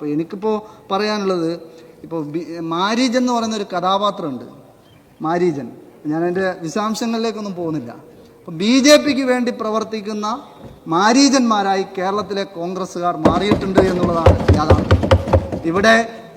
ഇപ്പോൾ എനിക്കിപ്പോൾ പറയാനുള്ളത്, ഇപ്പോൾ മാരീജൻ എന്ന് പറയുന്നൊരു കഥാപാത്രമുണ്ട്, മാരീജൻ. ഞാനതിൻ്റെ വിശദാംശങ്ങളിലേക്കൊന്നും പോകുന്നില്ല. അപ്പോൾ BJPക്ക് വേണ്ടി പ്രവർത്തിക്കുന്ന മാരീജന്മാരായി കേരളത്തിലെ കോൺഗ്രസ്സുകാർ മാറിയിട്ടുണ്ട് എന്നുള്ളതാണ് യാഥാർത്ഥ്യം. ഇവിടെ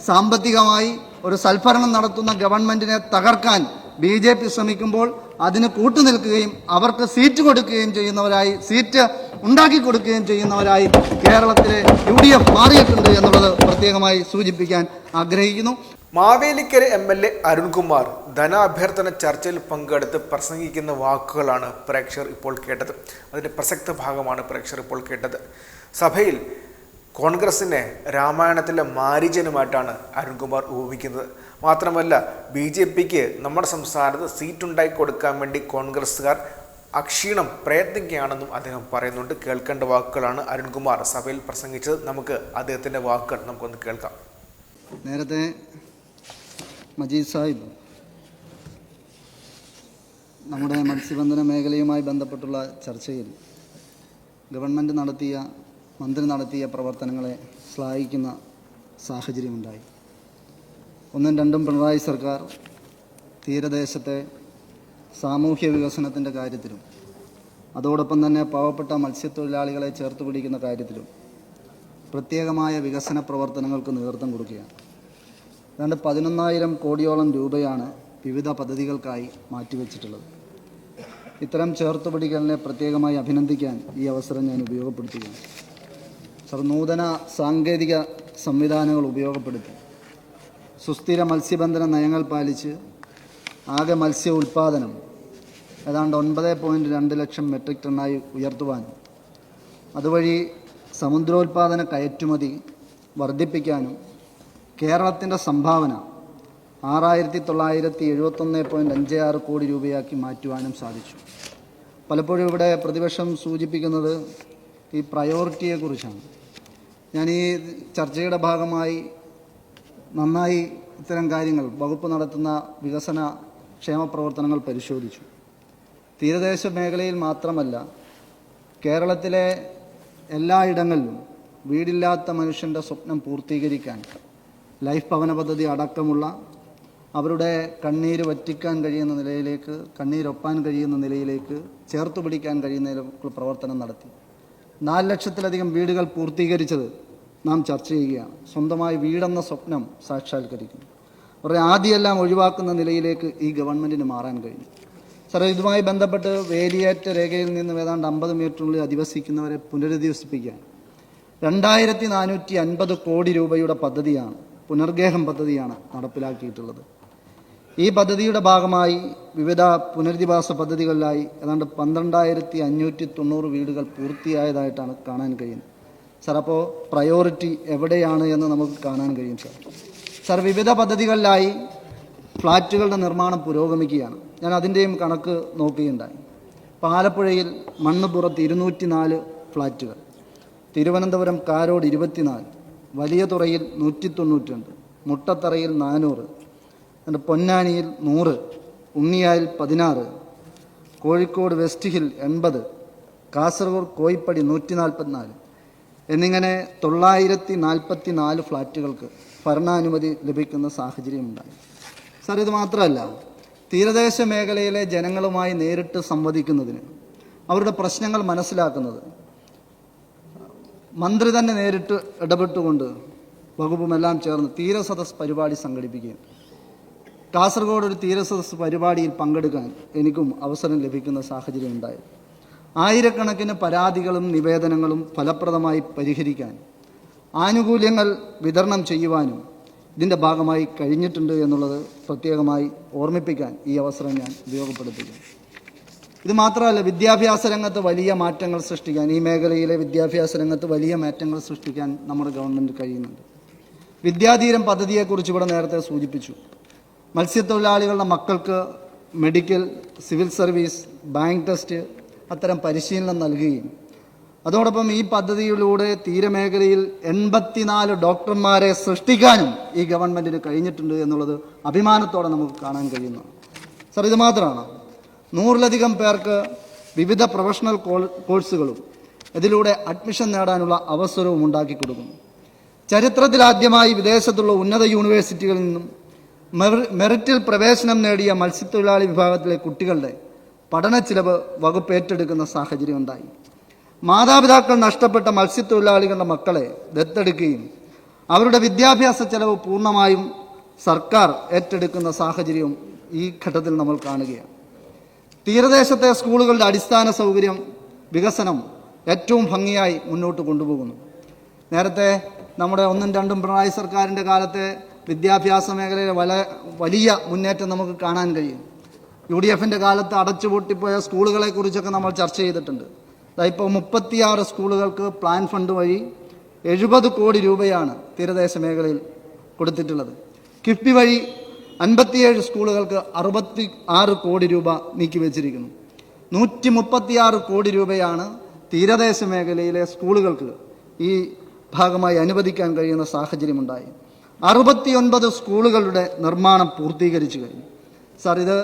സാമ്പത്തികമായി ഒരു സൽഭരണം നടത്തുന്ന ഗവൺമെന്റിനെ തകർക്കാൻ BJP ശ്രമിക്കുമ്പോൾ അതിന് കൂട്ടുനിൽക്കുകയും അവർക്ക് സീറ്റ് കൊടുക്കുകയും ചെയ്യുന്നവരായി, സീറ്റ് ഉണ്ടാക്കി കൊടുക്കുകയും ചെയ്യുന്നവരായി കേരളത്തിലെ UDF മാറിയിട്ടുണ്ട് എന്നുള്ളത് പ്രത്യേകമായി സൂചിപ്പിക്കാൻ ആഗ്രഹിക്കുന്നു. മാവേലിക്കര MLA അരുൺകുമാർ ധനാഭ്യർത്ഥന ചർച്ചയിൽ പങ്കെടുത്ത് പ്രസംഗിക്കുന്ന വാക്കുകളാണ് പ്രേക്ഷകർ ഇപ്പോൾ കേട്ടത്. അതിൻ്റെ പ്രസക്ത ഭാഗമാണ് പ്രേക്ഷകർ ഇപ്പോൾ കേട്ടത്. സഭയിൽ കോൺഗ്രസിനെ രാമായണത്തിലെ മാരീജനുമായിട്ടാണ് അരുൺകുമാർ ഉപമിക്കുന്നത്. മാത്രമല്ല, BJPക്ക് നമ്മുടെ സംസ്ഥാനത്ത് സീറ്റുണ്ടാക്കി കൊടുക്കാൻ വേണ്ടി കോൺഗ്രസ്സുകാർ അക്ഷീണം പ്രയത്നിക്കുകയാണെന്നും അദ്ദേഹം പറയുന്നുണ്ട്. കേൾക്കേണ്ട വാക്കുകളാണ് അരുൺകുമാർ സഭയിൽ പ്രസംഗിച്ചത്. നമുക്ക് അദ്ദേഹത്തിൻ്റെ വാക്കുകൾ നമുക്കൊന്ന് കേൾക്കാം. നേരത്തെ മജീദ് സാഹിബ് നമ്മുടെ മത്സ്യബന്ധന മേഖലയുമായി ബന്ധപ്പെട്ടുള്ള ചർച്ചയിൽ മന്ത്രി നടത്തിയ പ്രവർത്തനങ്ങളെ ശ്ലാഘിക്കുന്ന സാഹചര്യമുണ്ടായി. ഒന്നും രണ്ടും പിണറായി സർക്കാർ തീരദേശത്തെ സാമൂഹ്യ വികസനത്തിൻ്റെ കാര്യത്തിലും അതോടൊപ്പം തന്നെ പാവപ്പെട്ട മത്സ്യത്തൊഴിലാളികളെ ചേർത്ത് പിടിക്കുന്ന കാര്യത്തിലും പ്രത്യേകമായ വികസന പ്രവർത്തനങ്ങൾക്ക് നേതൃത്വം കൊടുക്കുകയാണ്. ഏതാണ്ട് 11,000 കോടിയോളം രൂപയാണ് വിവിധ പദ്ധതികൾക്കായി മാറ്റിവെച്ചിട്ടുള്ളത്. ഇത്തരം ചേർത്തുപിടിക്കലിനെ പ്രത്യേകമായി അഭിനന്ദിക്കാൻ ഈ അവസരം ഞാൻ ഉപയോഗപ്പെടുത്തുകയാണ്. നൂതന സാങ്കേതിക സംവിധാനങ്ങൾ ഉപയോഗപ്പെടുത്തി സുസ്ഥിര മത്സ്യബന്ധന നയങ്ങൾ പാലിച്ച് ആകെ മത്സ്യ ഉൽപ്പാദനം ഏതാണ്ട് 9.2 ലക്ഷം മെട്രിക് ടണ്ണായി ഉയർത്തുവാനും അതുവഴി സമുദ്രോൽപാദന കയറ്റുമതി വർദ്ധിപ്പിക്കാനും കേരളത്തിൻ്റെ സംഭാവന 6,971.56 കോടി രൂപയാക്കി മാറ്റുവാനും സാധിച്ചു. പലപ്പോഴും ഇവിടെ പ്രതിപക്ഷം സൂചിപ്പിക്കുന്നത് ഈ പ്രയോറിറ്റിയെക്കുറിച്ചാണ്. ഞാൻ ഈ ചർച്ചയുടെ ഭാഗമായി നന്നായി ഇത്തരം കാര്യങ്ങൾ, വകുപ്പ് നടത്തുന്ന വികസന ക്ഷേമ പ്രവർത്തനങ്ങൾ പരിശോധിച്ചു. തീരദേശ മേഖലയിൽ മാത്രമല്ല, കേരളത്തിലെ എല്ലായിടങ്ങളിലും വീടില്ലാത്ത മനുഷ്യൻ്റെ സ്വപ്നം പൂർത്തീകരിക്കാൻ ലൈഫ് ഭവന പദ്ധതി അടക്കമുള്ള അവരുടെ കണ്ണീര് വറ്റിക്കാൻ കഴിയുന്ന നിലയിലേക്ക്, കണ്ണീരൊപ്പാൻ കഴിയുന്ന നിലയിലേക്ക്, ചേർത്ത് പിടിക്കാൻ കഴിയുന്ന പ്രവർത്തനം നടത്തി. 4 ലക്ഷത്തിലധികം വീടുകൾ പൂർത്തീകരിച്ചത് നാം ചർച്ച ചെയ്യുകയാണ്. സ്വന്തമായി വീടെന്ന സ്വപ്നം സാക്ഷാത്കരിക്കുന്നു. അവരുടെ ആദ്യമെല്ലാം ഒഴിവാക്കുന്ന നിലയിലേക്ക് ഈ ഗവൺമെൻറ്റിന് മാറാൻ കഴിഞ്ഞു. ഇതുമായി ബന്ധപ്പെട്ട് വേലിയേറ്റ രേഖയിൽ നിന്ന് ഏതാണ്ട് 50 മീറ്ററിനുള്ളിൽ അധിവസിക്കുന്നവരെ പുനരധിവസിപ്പിക്കാൻ 2,450 കോടി രൂപയുടെ പദ്ധതിയാണ്, പുനർഗേഹം പദ്ധതിയാണ് നടപ്പിലാക്കിയിട്ടുള്ളത്. ഈ പദ്ധതിയുടെ ഭാഗമായി വിവിധ പുനരധിവാസ പദ്ധതികളിലായി ഏതാണ്ട് 12,590 വീടുകൾ പൂർത്തിയായതായിട്ടാണ് കാണാൻ കഴിയുന്നത്. അപ്പോൾ പ്രയോറിറ്റി എവിടെയാണ് എന്ന് നമുക്ക് കാണാൻ കഴിയും. വിവിധ പദ്ധതികളിലായി ഫ്ലാറ്റുകളുടെ നിർമ്മാണം പുരോഗമിക്കുകയാണ്. ഞാൻ അതിൻ്റെയും കണക്ക് നോക്കുകയുണ്ടായി. ആലപ്പുഴയിൽ മണ്ണുപുറത്ത് 204 ഫ്ലാറ്റുകൾ, തിരുവനന്തപുരം കാരോട് 24, വലിയ തുറയിൽ 192, മുട്ടത്തറയിൽ 400, പൊന്നാനിയിൽ 100, ഉണ്ണിയായിൽ 16, കോഴിക്കോട് വെസ്റ്റ് ഹിൽ 80, കാസർഗോഡ് കോയിപ്പടി 144 എന്നിങ്ങനെ 944 ഫ്ലാറ്റുകൾക്ക് ഭരണാനുമതി ലഭിക്കുന്ന സാഹചര്യമുണ്ടായി. ഇത് മാത്രമല്ല, തീരദേശ മേഖലയിലെ ജനങ്ങളുമായി നേരിട്ട് സംവദിക്കുന്നതിന്, അവരുടെ പ്രശ്നങ്ങൾ മനസ്സിലാക്കുന്നത് മന്ത്രി തന്നെ നേരിട്ട് ഇടപെട്ടുകൊണ്ട് വകുപ്പുമെല്ലാം ചേർന്ന് തീരസദസ് പരിപാടി സംഘടിപ്പിക്കുകയും കാസർഗോഡ് ഒരു തീരസദസ് പരിപാടിയിൽ പങ്കെടുക്കാൻ എനിക്കും അവസരം ലഭിക്കുന്ന സാഹചര്യം ഉണ്ടായി. ആയിരക്കണക്കിന് പരാതികളും നിവേദനങ്ങളും ഫലപ്രദമായി പരിഹരിക്കാൻ, ആനുകൂല്യങ്ങൾ വിതരണം ചെയ്യുവാനും ഇതിൻ്റെ ഭാഗമായി കഴിഞ്ഞിട്ടുണ്ട് എന്നുള്ളത് പ്രത്യേകമായി ഓർമ്മിപ്പിക്കാൻ ഈ അവസരം ഞാൻ ഉപയോഗപ്പെടുത്തുകയാണ്. ഇത് മാത്രമല്ല, വിദ്യാഭ്യാസ രംഗത്ത് വലിയ മാറ്റങ്ങൾ സൃഷ്ടിക്കാൻ, ഈ മേഖലയിലെ വിദ്യാഭ്യാസ രംഗത്ത് വലിയ മാറ്റങ്ങൾ സൃഷ്ടിക്കാൻ നമ്മുടെ ഗവൺമെൻറ് കഴിയുന്നുണ്ട്. വിദ്യാധീരം പദ്ധതിയെക്കുറിച്ച് ഇവിടെ നേരത്തെ സൂചിപ്പിച്ചു. മത്സ്യത്തൊഴിലാളികളുടെ മക്കൾക്ക് medical, civil service, bank test അത്തരം പരിശീലനം നൽകുകയും അതോടൊപ്പം ഈ പദ്ധതിയിലൂടെ തീരമേഖലയിൽ 84 ഡോക്ടർമാരെ സൃഷ്ടിക്കാനും ഈ ഗവൺമെൻറ്റിന് കഴിഞ്ഞിട്ടുണ്ട് എന്നുള്ളത് അഭിമാനത്തോടെ നമുക്ക് കാണാൻ കഴിയുന്നു. ഇത് മാത്രമാണ്, 100-ലധികം പേർക്ക് വിവിധ പ്രൊഫഷണൽ കോഴ്സുകളും ഇതിലൂടെ അഡ്മിഷൻ നേടാനുള്ള അവസരവും ഉണ്ടാക്കി കൊടുക്കുന്നു. ചരിത്രത്തിലാദ്യമായി വിദേശത്തുള്ള ഉന്നത യൂണിവേഴ്സിറ്റികളിൽ നിന്നും മെറിറ്റിൽ പ്രവേശനം നേടിയ മത്സ്യത്തൊഴിലാളി വിഭാഗത്തിലെ കുട്ടികളുടെ പഠന ചിലവ് വകുപ്പ് ഏറ്റെടുക്കുന്ന സാഹചര്യം ഉണ്ടായി. മാതാപിതാക്കൾ നഷ്ടപ്പെട്ട മത്സ്യത്തൊഴിലാളികളുടെ മക്കളെ ദത്തെടുക്കുകയും അവരുടെ വിദ്യാഭ്യാസ ചെലവ് പൂർണ്ണമായും സർക്കാർ ഏറ്റെടുക്കുന്ന സാഹചര്യവും ഈ ഘട്ടത്തിൽ നമ്മൾ കാണുകയാണ്. തീരദേശത്തെ സ്കൂളുകളുടെ അടിസ്ഥാന സൗകര്യം വികസനം ഏറ്റവും ഭംഗിയായി മുന്നോട്ട് കൊണ്ടുപോകുന്നു. നേരത്തെ നമ്മുടെ 1ഉം 2ഉം പിണറായി സർക്കാരിൻ്റെ കാലത്തെ വിദ്യാഭ്യാസ മേഖലയിലെ വലിയ മുന്നേറ്റം നമുക്ക് കാണാൻ കഴിയും. UDFിൻ്റെ കാലത്ത് അടച്ചുപൂട്ടിപ്പോയ സ്കൂളുകളെക്കുറിച്ചൊക്കെ നമ്മൾ ചർച്ച ചെയ്തിട്ടുണ്ട്. ഇപ്പോൾ 36 സ്കൂളുകൾക്ക് പ്ലാൻ ഫണ്ട് വഴി 70 കോടി രൂപയാണ് തീരദേശ മേഖലയിൽ കൊടുത്തിട്ടുള്ളത്. കിഫ്ബി വഴി 57 സ്കൂളുകൾക്ക് 66 കോടി രൂപ നീക്കിവെച്ചിരിക്കുന്നു. 136 കോടി രൂപയാണ് തീരദേശ മേഖലയിലെ സ്കൂളുകൾക്ക് ഈ ഭാഗമായി അനുവദിക്കാൻ കഴിയുന്ന സാഹചര്യമുണ്ടായി. 69 സ്കൂളുകളുടെ നിർമ്മാണം പൂർത്തീകരിച്ചു കഴിഞ്ഞു. സാർ, ഇത്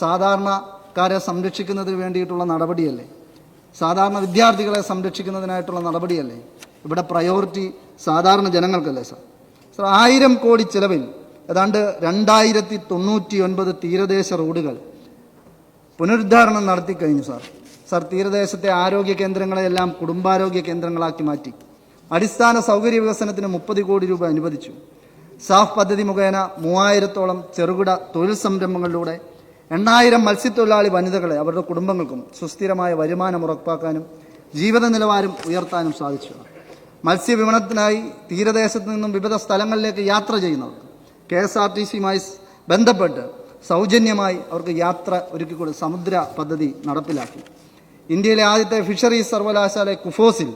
സാധാരണക്കാരെ സംരക്ഷിക്കുന്നതിന് വേണ്ടിയിട്ടുള്ള നടപടിയല്ലേ? സാധാരണ വിദ്യാർത്ഥികളെ സംരക്ഷിക്കുന്നതിനായിട്ടുള്ള നടപടിയല്ലേ? ഇവിടെ പ്രയോറിറ്റി സാധാരണ ജനങ്ങൾക്കല്ലേ സാർ? 1000 കോടി ചിലവിൽ ഏതാണ്ട് 2099 തീരദേശ റോഡുകൾ പുനരുദ്ധാരണം നടത്തിക്കഴിഞ്ഞു സാർ. തീരദേശത്തെ ആരോഗ്യ കേന്ദ്രങ്ങളെല്ലാം കുടുംബാരോഗ്യ കേന്ദ്രങ്ങളാക്കി മാറ്റി. അടിസ്ഥാന സൗകര്യ വികസനത്തിന് 30 കോടി രൂപ അനുവദിച്ചു. സാഫ് പദ്ധതി മുഖേന 3000-ഓളം ചെറുകിട തൊഴിൽ സംരംഭങ്ങളിലൂടെ 8000 മത്സ്യത്തൊഴിലാളി വനിതകളെ അവരുടെ കുടുംബങ്ങൾക്കും സുസ്ഥിരമായ വരുമാനം ഉറപ്പാക്കാനും ജീവിത നിലവാരം ഉയർത്താനും സാധിച്ചു. മത്സ്യവിപണനത്തിനായി തീരദേശത്ത് നിന്നും വിവിധ സ്ഥലങ്ങളിലേക്ക് യാത്ര ചെയ്യുന്നവർക്ക് KSRTCയുമായി ബന്ധപ്പെട്ട് സൗജന്യമായി അവർക്ക് യാത്ര ഒരുക്കിക്കൊണ്ട് സമുദ്ര പദ്ധതി നടപ്പിലാക്കി. ഇന്ത്യയിലെ ആദ്യത്തെ ഫിഷറീസ് സർവകലാശാല കുഫോസിൽ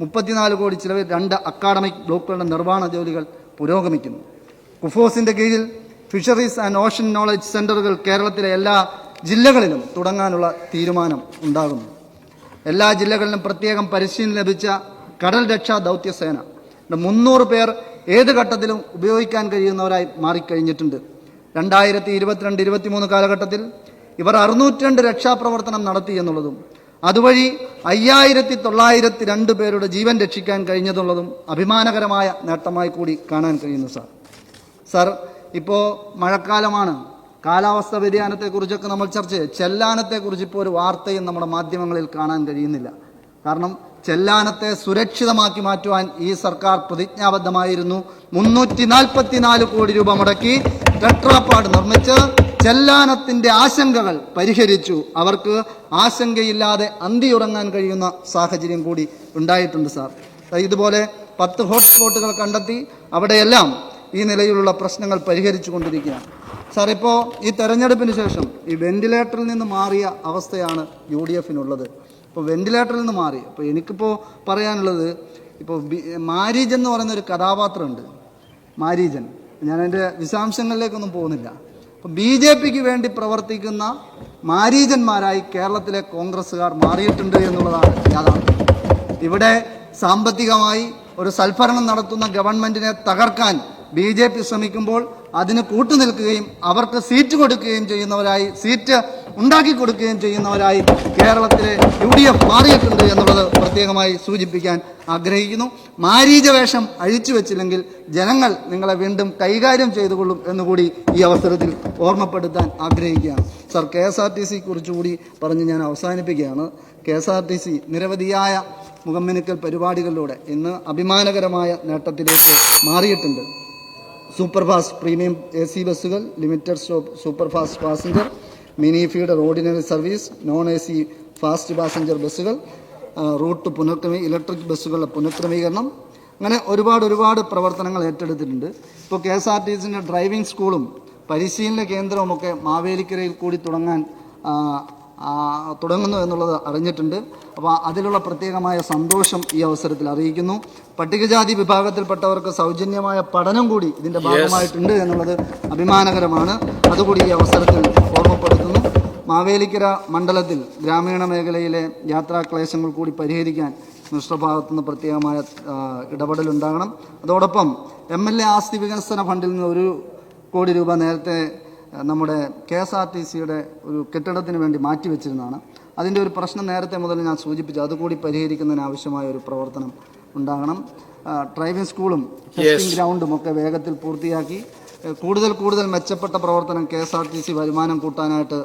34 കോടി ചിലവിൽ 2 അക്കാഡമിക് ബ്ലോക്കുകളുടെ നിർമ്മാണ ജോലികൾ പുരോഗമിക്കുന്നു. കുഫോസിന്റെ കീഴിൽ ഫിഷറീസ് ആൻഡ് ഓഷൻ നോളജ് സെന്ററുകൾ കേരളത്തിലെ എല്ലാ ജില്ലകളിലും തുടങ്ങാനുള്ള തീരുമാനം ഉണ്ടാകുന്നു. എല്ലാ ജില്ലകളിലും പ്രത്യേകം പരിശീലനം ലഭിച്ച കടൽ രക്ഷാ ദൗത്യസേന 300 പേർ ഏത് ഘട്ടത്തിലും ഉപയോഗിക്കാൻ കഴിയുന്നവരായി മാറിക്കഴിഞ്ഞിട്ടുണ്ട്. 2022-23 കാലഘട്ടത്തിൽ ഇവർ 602 രക്ഷാപ്രവർത്തനം നടത്തി എന്നുള്ളതും അതുവഴി 5902 പേരുടെ ജീവൻ രക്ഷിക്കാൻ കഴിഞ്ഞതുള്ളതും അഭിമാനകരമായ നേട്ടമായി കൂടി കാണാൻ കഴിയുന്നു സാർ. ഇപ്പോൾ മഴക്കാലമാണ്. കാലാവസ്ഥ വ്യതിയാനത്തെക്കുറിച്ചൊക്കെ നമ്മൾ ചർച്ച ചെയ്യും. ചെല്ലാനത്തെക്കുറിച്ച് ഇപ്പോൾ ഒരു വാർത്തയും നമ്മുടെ മാധ്യമങ്ങളിൽ കാണാൻ കഴിയുന്നില്ല. കാരണം ചെല്ലാനത്തെ സുരക്ഷിതമാക്കി മാറ്റുവാൻ ഈ സർക്കാർ പ്രതിജ്ഞാബദ്ധമായിരുന്നു. 344 കോടി രൂപ മുടക്കി ടെട്രാപാഡ് നിർമ്മിച്ച് ചെല്ലാനത്തിന്റെ ആശങ്കകൾ പരിഹരിച്ചു. അവർക്ക് ആശങ്കയില്ലാതെ അന്തിയുറങ്ങാൻ കഴിയുന്ന സാഹചര്യം കൂടി ഉണ്ടായിട്ടുണ്ട് സാർ. ഇതുപോലെ 10 ഹോട്ട്സ്പോട്ടുകൾ കണ്ടെത്തി അവിടെയെല്ലാം ഈ നിലയിലുള്ള പ്രശ്നങ്ങൾ പരിഹരിച്ചു കൊണ്ടിരിക്കുകയാണ് സാർ. ഇപ്പോൾ ഈ തെരഞ്ഞെടുപ്പിന് ശേഷം ഈ വെന്റിലേറ്ററിൽ നിന്ന് മാറിയ അവസ്ഥയാണ് UDFിനുള്ളത്. ഇപ്പോൾ വെന്റിലേറ്ററിൽ നിന്ന് മാറി. അപ്പോൾ എനിക്കിപ്പോൾ പറയാനുള്ളത്, ഇപ്പോൾ മാരീജൻ എന്ന് പറയുന്നൊരു കഥാപാത്രമുണ്ട്. മാരീജൻ, ഞാൻ അതിൻ്റെ വിശദാംശങ്ങളിലേക്കൊന്നും പോകുന്നില്ല. അപ്പോൾ BJPക്ക് വേണ്ടി പ്രവർത്തിക്കുന്ന മാരീജന്മാരായി കേരളത്തിലെ കോൺഗ്രസ്സുകാർ മാറിയിട്ടുണ്ട് എന്നുള്ളതാണ് യാഥാർത്ഥ്യം. ഇവിടെ സാമ്പത്തികമായി ഒരു സൽഭരണം നടത്തുന്ന ഗവൺമെന്റിനെ തകർക്കാൻ BJP ശ്രമിക്കുമ്പോൾ അതിന് കൂട്ടുനിൽക്കുകയും അവർക്ക് സീറ്റ് കൊടുക്കുകയും ചെയ്യുന്നവരായി, സീറ്റ് ഉണ്ടാക്കി കൊടുക്കുകയും ചെയ്യുന്നവരായി കേരളത്തിലെ UDF മാറിയിട്ടുണ്ട് എന്നുള്ളത് പ്രത്യേകമായി സൂചിപ്പിക്കാൻ ആഗ്രഹിക്കുന്നു. മാരീചവേഷം അഴിച്ചു വെച്ചില്ലെങ്കിൽ ജനങ്ങൾ നിങ്ങളെ വീണ്ടും കൈകാര്യം ചെയ്തുകൊള്ളും എന്നുകൂടി ഈ അവസരത്തിൽ ഓർമ്മപ്പെടുത്താൻ ആഗ്രഹിക്കുകയാണ് സാർ. KSRTC കുറിച്ചുകൂടി പറഞ്ഞ് ഞാൻ അവസാനിപ്പിക്കുകയാണ്. KSRTC നിരവധിയായ മുഖംമിനുക്കൽ പരിപാടികളിലൂടെ ഇന്ന് അഭിമാനകരമായ നേട്ടത്തിലേക്ക് മാറിയിട്ടുണ്ട്. സൂപ്പർ ഫാസ്റ്റ് പ്രീമിയം AC ബസ്സുകൾ, limited stop super fast passenger, mini feeder ordinary service, non AC fast passenger ബസ്സുകൾ, റൂട്ട് ഇലക്ട്രിക് ബസ്സുകളുടെ പുനഃക്രമീകരണം, അങ്ങനെ ഒരുപാട് പ്രവർത്തനങ്ങൾ ഏറ്റെടുത്തിട്ടുണ്ട്. ഇപ്പോൾ KSRTCൻ്റെ ഡ്രൈവിംഗ് സ്കൂളും പരിശീലന കേന്ദ്രവുമൊക്കെ മാവേലിക്കരയിൽ കൂടി തുടങ്ങുന്നു എന്നുള്ളത് അറിഞ്ഞിട്ടുണ്ട്. അപ്പോൾ അതിലുള്ള പ്രത്യേകമായ സന്തോഷം ഈ അവസരത്തിൽ അറിയിക്കുന്നു. പട്ടികജാതി വിഭാഗത്തിൽപ്പെട്ടവർക്ക് സൗജന്യമായ പഠനം കൂടി ഇതിൻ്റെ ഭാഗമായിട്ടുണ്ട് എന്നുള്ളത് അഭിമാനകരമാണ്. അതുകൂടി ഈ അവസരത്തിൽ ഓർമ്മപ്പെടുത്തുന്നു. മാവേലിക്കര മണ്ഡലത്തിൽ ഗ്രാമീണ മേഖലയിലെ യാത്രാക്ലേശങ്ങൾ കൂടി പരിഹരിക്കാൻ മിനിസ്റ്റർ ഭാഗത്തുനിന്ന് പ്രത്യേകമായ ഇടപെടലുണ്ടാകണം. അതോടൊപ്പം MLA ആസ്തി വികസന ഫണ്ടിൽ നിന്ന് 1 കോടി രൂപ നേരത്തെ നമ്മുടെ KSRTCയുടെ ഒരു കെട്ടിടത്തിന് വേണ്ടി മാറ്റിവെച്ചിരുന്നതാണ്. അതിൻ്റെ ഒരു പ്രശ്നം നേരത്തെ മുതൽ ഞാൻ സൂചിപ്പിച്ചു. അതുകൂടി പരിഹരിക്കുന്നതിന് ആവശ്യമായ ഒരു പ്രവർത്തനം ഉണ്ടാകണം. ഡ്രൈവിംഗ് സ്കൂളും ടെസ്റ്റിംഗ് ഗ്രൗണ്ടും ഒക്കെ വേഗത്തിൽ പൂർത്തിയാക്കി കൂടുതൽ മെച്ചപ്പെട്ട പ്രവർത്തനം KSRTC വരുമാനം കൂട്ടാനായിട്ട്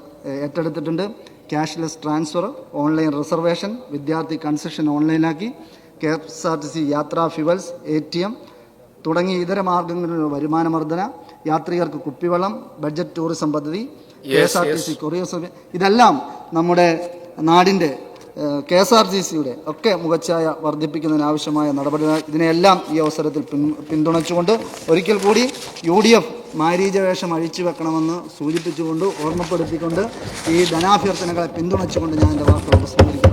ഏറ്റെടുത്തിട്ടുണ്ട്. ക്യാഷ്ലെസ് ട്രാൻസ്ഫർ, ഓൺലൈൻ റിസർവേഷൻ, വിദ്യാർത്ഥി കൺസെഷൻ ഓൺലൈനാക്കി, KSRTC യാത്രാ ഫ്യുവൽസ്, ATM തുടങ്ങിയ ഇതര മാർഗങ്ങളിലുള്ള വരുമാനവർദ്ധന, യാത്രികർക്ക് കുപ്പിവെള്ളം, ബഡ്ജറ്റ് ടൂറിസം പദ്ധതി, KSRTC കൊറിയർ സർവീസ്, ഇതെല്ലാം നമ്മുടെ നാടിൻ്റെ KSRTCയുടെ ഒക്കെ മുഖച്ഛായ വർദ്ധിപ്പിക്കുന്നതിനാവശ്യമായ നടപടികൾ. ഇതിനെല്ലാം ഈ അവസരത്തിൽ പിന്തുണച്ചുകൊണ്ട് ഒരിക്കൽ കൂടി UDF മാരീചവേഷം അഴിച്ചു വെക്കണമെന്ന് സൂചിപ്പിച്ചുകൊണ്ട് ഓർമ്മപ്പെടുത്തിക്കൊണ്ട് ഈ ധനാഭ്യർത്ഥനകളെ പിന്തുണച്ചുകൊണ്ട് ഞാൻ എൻ്റെ വാക്കുകൾ ഉപസംഹരിക്കുന്നു.